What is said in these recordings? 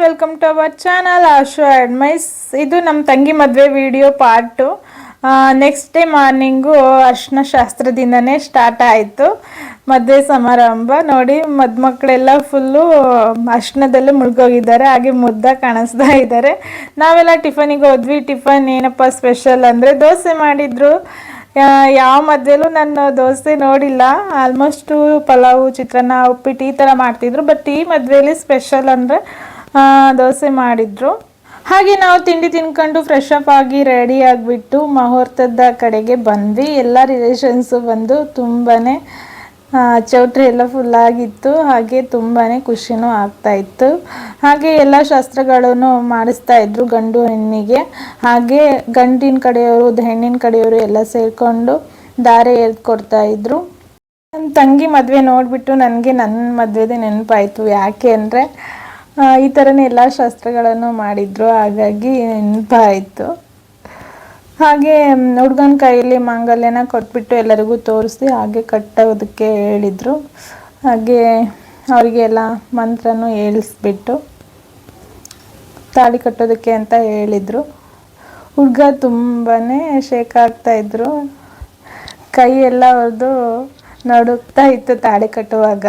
Welcome to our channel ಆಶು ಅಡ್ಮೈಸ್. ಇದು ನಮ್ಮ ತಂಗಿ ಮದುವೆ video part. Next day morning ಅರ್ಶಿನ ಶಾಸ್ತ್ರದಿಂದನೇ ಸ್ಟಾರ್ಟ್ ಆಯಿತು ಮದುವೆ ಸಮಾರಂಭ. ನೋಡಿ ಮದುಮಕ್ಕಳೆಲ್ಲ ಫುಲ್ಲು ಅರ್ಶಿನದಲ್ಲೇ ಮುಳುಗೋಗಿದ್ದಾರೆ, ಹಾಗೆ ಮುದ್ದಾಗಿ ಕಾಣಿಸ್ತಾ ಇದ್ದಾರೆ. ನಾವೆಲ್ಲ ಟಿಫನಿಗೆ ಹೋದ್ವಿ. ಟಿಫನ್ ಏನಪ್ಪ ಸ್ಪೆಷಲ್ ಅಂದರೆ ದೋಸೆ ಮಾಡಿದ್ರು. ಯಾವ ಮದುವೆಲೂ ನಾನು ದೋಸೆ ನೋಡಿಲ್ಲ. ಆಲ್ಮೋಸ್ಟು ಪಲಾವು, ಚಿತ್ರಾನ್ನ, ಉಪ್ಪಿಟ್ಟು ಈ ಥರ ಮಾಡ್ತಿದ್ರು. ಬಟ್ ಈ ಮದುವೆಯಲ್ಲಿ ಸ್ಪೆಷಲ್ ಅಂದರೆ ದೋಸೆ ಮಾಡಿದ್ರು. ಹಾಗೆ ನಾವು ತಿಂಡಿ ತಿನ್ಕೊಂಡು ಫ್ರೆಶ್ ಅಪ್ ಆಗಿ ರೆಡಿ ಆಗಿಬಿಟ್ಟು ಮುಹೂರ್ತದ ಕಡೆಗೆ ಬಂದ್ವಿ. ಎಲ್ಲ ರಿಲೇಷನ್ಸು ಬಂದು ತುಂಬಾ ಚೌಟ್ರಿ ಎಲ್ಲ ಫುಲ್ಲಾಗಿತ್ತು. ಹಾಗೆ ತುಂಬಾ ಖುಷಿನೂ ಆಗ್ತಾಯಿತ್ತು. ಹಾಗೆ ಎಲ್ಲ ಶಾಸ್ತ್ರಗಳನ್ನು ಮಾಡಿಸ್ತಾ ಇದ್ರು ಗಂಡು ಹೆಣ್ಣಿಗೆ. ಹಾಗೆ ಗಂಡಿನ ಕಡೆಯವರು ಹೆಣ್ಣಿನ ಕಡೆಯವರು ಎಲ್ಲ ಸೇರಿಕೊಂಡು ದಾರೆ ಎರೆದು ಇದ್ರು. ನನ್ನ ತಂಗಿ ಮದುವೆ ನೋಡಿಬಿಟ್ಟು ನನಗೆ ನನ್ನ ಮದುವೆದೇ ನೆನಪಾಯಿತು. ಯಾಕೆ ಅಂದರೆ ಈ ಥರನೇ ಎಲ್ಲ ಶಾಸ್ತ್ರಗಳನ್ನು ಮಾಡಿದ್ರು, ಹಾಗಾಗಿ ನೆನಪಾಯಿತು. ಹಾಗೆ ಹುಡುಗನ ಕೈಯಲ್ಲಿ ಮಾಂಗಲ್ಯನ ಕೊಟ್ಬಿಟ್ಟು ಎಲ್ಲರಿಗೂ ತೋರಿಸಿ ಹಾಗೆ ಕಟ್ಟೋದಕ್ಕೆ ಹೇಳಿದರು. ಹಾಗೆ ಅವರಿಗೆಲ್ಲ ಮಂತ್ರನೂ ಹೇಳಿಸ್ಬಿಟ್ಟು ತಾಳಿ ಕಟ್ಟೋದಕ್ಕೆ ಅಂತ ಹೇಳಿದರು. ಹುಡುಗ ತುಂಬಾ ಶೇಕ್ ಆಗ್ತಾಯಿದ್ರು. ಕೈ ಎಲ್ಲ ಅವ್ರದ್ದು ನಡುಗ್ತಾ ಇತ್ತು ತಾಳಿ ಕಟ್ಟುವಾಗ.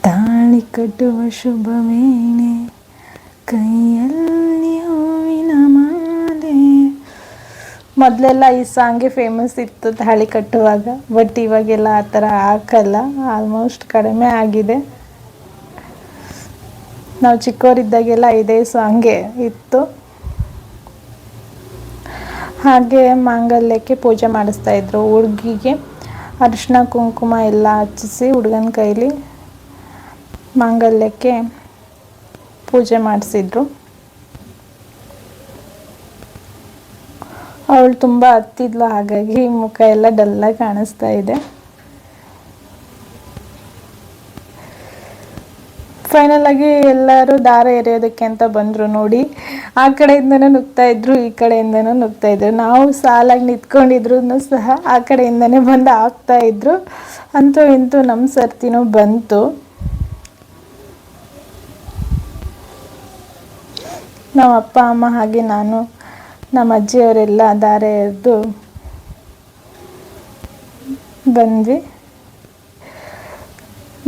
ತಾಳಿ ಕಟ್ಟುವ ಶುಭ ವೇಳೆ ಕೈಯಲ್ಲಿ ಹೂವಿನ ಮಾಲೆ. ಮೊದಲೆಲ್ಲ ಈ ಸಾಂಗೆ ಫೇಮಸ್ ಇತ್ತು ತಾಳಿ ಕಟ್ಟುವಾಗ. ಬಟ್ ಇವಾಗೆಲ್ಲ ಆ ಥರ ಹಾಕಲ್ಲ, ಆಲ್ಮೋಸ್ಟ್ ಕಡಿಮೆ ಆಗಿದೆ. ನಾವು ಚಿಕ್ಕವರಿದ್ದಾಗೆಲ್ಲ ಇದೇ ಸಾಂಗೆ ಇತ್ತು. ಹಾಗೆ ಮಾಂಗಲ್ಯಕ್ಕೆ ಪೂಜೆ ಮಾಡಿಸ್ತಾಯಿದ್ರು. ಹುಡುಗಿಗೆ ಅರಿಶಿನ ಕುಂಕುಮ ಎಲ್ಲ ಹಚ್ಚಿಸಿ ಹುಡುಗನ ಕೈಲಿ ಮಾಂಗಲ್ಯಕ್ಕೆ ಪೂಜೆ ಮಾಡಿಸಿದ್ರು. ಅವಳು ತುಂಬ ಹತ್ತಿದ್ಲು, ಹಾಗಾಗಿ ಮುಖ ಎಲ್ಲ ಡಲ್ಲಾಗಿ ಕಾಣಿಸ್ತಾ ಇದೆ. ಫೈನಲ್ ಆಗಿ ಎಲ್ಲರೂ ದಾರ ಎರೆಯೋದಕ್ಕೆ ಅಂತ ಬಂದರು. ನೋಡಿ, ಆ ಕಡೆಯಿಂದನೂ ನುಗ್ತಾ ಇದ್ರು, ಈ ಕಡೆಯಿಂದನೂ ನುಗ್ತಾ ಇದ್ರು. ನಾವು ಸಾಲಾಗಿ ನಿಂತ್ಕೊಂಡಿದ್ರು ಸಹ ಆ ಕಡೆಯಿಂದನೇ ಬಂದು ಹಾಕ್ತಾ ಇದ್ರು. ಅಂತೂ ಇಂತೂ ನಮ್ಮ ಸರ್ತಿನೂ ಬಂತು. ನಮ್ಮ ಅಪ್ಪ ಅಮ್ಮ ಹಾಗೆ ನಾನು, ನಮ್ಮ ಅಜ್ಜಿಯವರೆಲ್ಲ ದಾರೆ ಎರೆದು ಬಂದ್ವಿ.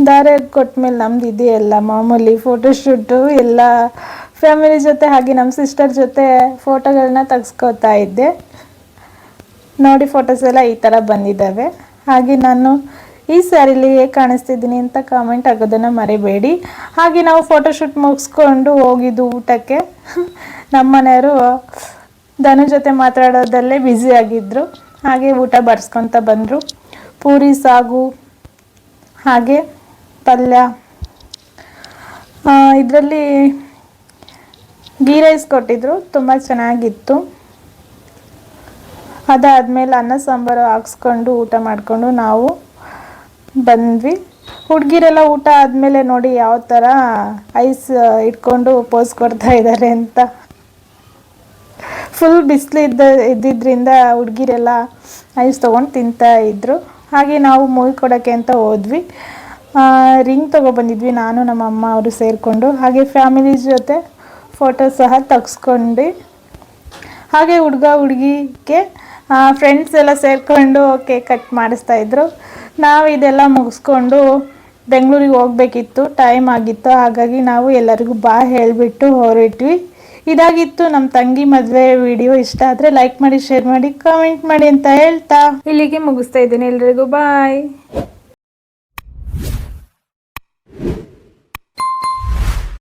ದಾರೆ ಎರೆದು ಕೊಟ್ಮೇಲೆ ನಮ್ದು ಇದೆಯಲ್ಲ ಮಾಮೂಲಿ ಫೋಟೋಶೂಟು ಎಲ್ಲ ಫ್ಯಾಮಿಲಿ ಜೊತೆ ಹಾಗೆ ನಮ್ಮ ಸಿಸ್ಟರ್ ಜೊತೆ ಫೋಟೋಗಳನ್ನ ತೆಗೆಸ್ಕೋತಾ ಇದ್ದೆ. ನೋಡಿ ಫೋಟೋಸ್ ಎಲ್ಲ ಈ ಥರ ಬಂದಿದ್ದಾವೆ. ಹಾಗೆ ನಾನು ಈ ಸ್ಯಾರಿಲಿ ಹೇಗೆ ಕಾಣಿಸ್ತಿದ್ದೀನಿ ಅಂತ ಕಾಮೆಂಟ್ ಆಗೋದನ್ನು ಮರಿಬೇಡಿ. ಹಾಗೆ ನಾವು ಫೋಟೋಶೂಟ್ ಮುಗಿಸ್ಕೊಂಡು ಹೋಗಿದ್ದು ಊಟಕ್ಕೆ. ನಮ್ಮ ಮನೆಯವರು ಧನು ಜೊತೆ ಮಾತಾಡೋದಲ್ಲೇ ಬ್ಯುಸಿ ಆಗಿದ್ದರು. ಹಾಗೆ ಊಟ ಬಡಿಸ್ಕೊತ ಬಂದರು. ಪೂರಿ, ಸಾಗು, ಹಾಗೆ ಪಲ್ಯ, ಇದರಲ್ಲಿ ಗೀ ರೈಸ್ ಕೊಟ್ಟಿದ್ದರು, ತುಂಬ ಚೆನ್ನಾಗಿತ್ತು. ಅದಾದಮೇಲೆ ಅನ್ನ ಸಾಂಬಾರು ಹಾಕ್ಸ್ಕೊಂಡು ಊಟ ಮಾಡಿಕೊಂಡು ನಾವು ಬಂದ್ವಿ. ಹುಡುಗಿರೆಲ್ಲ ಊಟ ಆದಮೇಲೆ ನೋಡಿ ಯಾವ ಥರ ಐಸ್ ಇಟ್ಕೊಂಡು ಪೋಸ್ ಕೊಡ್ತಾ ಇದ್ದಾರೆ ಅಂತ. ಫುಲ್ ಬಿಸಿಲು ಇದ್ದಿದ್ದರಿಂದ ಹುಡುಗಿರೆಲ್ಲ ಐಸ್ ತೊಗೊಂಡು ತಿಂತಾ ಇದ್ರು. ಹಾಗೆ ನಾವು ಮೂವಿ ಕೊಡೋಕ್ಕೆ ಅಂತ ಹೋದ್ವಿ. ರಿಂಗ್ ತೊಗೊಬಂದಿದ್ವಿ ನಾನು, ನಮ್ಮ ಅಮ್ಮ ಅವರು ಸೇರಿಕೊಂಡು. ಹಾಗೆ ಫ್ಯಾಮಿಲಿ ಜೊತೆ ಫೋಟೋ ಸಹ ತೆಗೆಸ್ಕೊಂಡು. ಹಾಗೆ ಹುಡುಗ ಹುಡುಗಿಗೆ ಫ್ರೆಂಡ್ಸ್ ಎಲ್ಲ ಸೇರಿಕೊಂಡು ಕೇಕ್ ಕಟ್ ಮಾಡಿಸ್ತಾಯಿದ್ರು. ನಾವು ಇದೆಲ್ಲ ಮುಗಿಸ್ಕೊಂಡು ಬೆಂಗಳೂರಿಗೆ ಹೋಗಬೇಕಿತ್ತು, ಟೈಮ್ ಆಗಿತ್ತು. ಹಾಗಾಗಿ ನಾವು ಎಲ್ಲರಿಗೂ ಹೇಳಿಬಿಟ್ಟು ಹೊರಟ್ವಿ. ಇದಾಗಿತ್ತು ನಮ್ಮ ತಂಗಿ ಮದುವೆ ವಿಡಿಯೋ. ಇಷ್ಟ ಆದರೆ ಲೈಕ್ ಮಾಡಿ, ಶೇರ್ ಮಾಡಿ, ಕಾಮೆಂಟ್ ಮಾಡಿ ಅಂತ ಹೇಳ್ತಾ ಇಲ್ಲಿಗೆ ಮುಗಿಸ್ತಾ ಇದ್ದೀನಿ. ಎಲ್ರಿಗೂ ಬಾಯ್.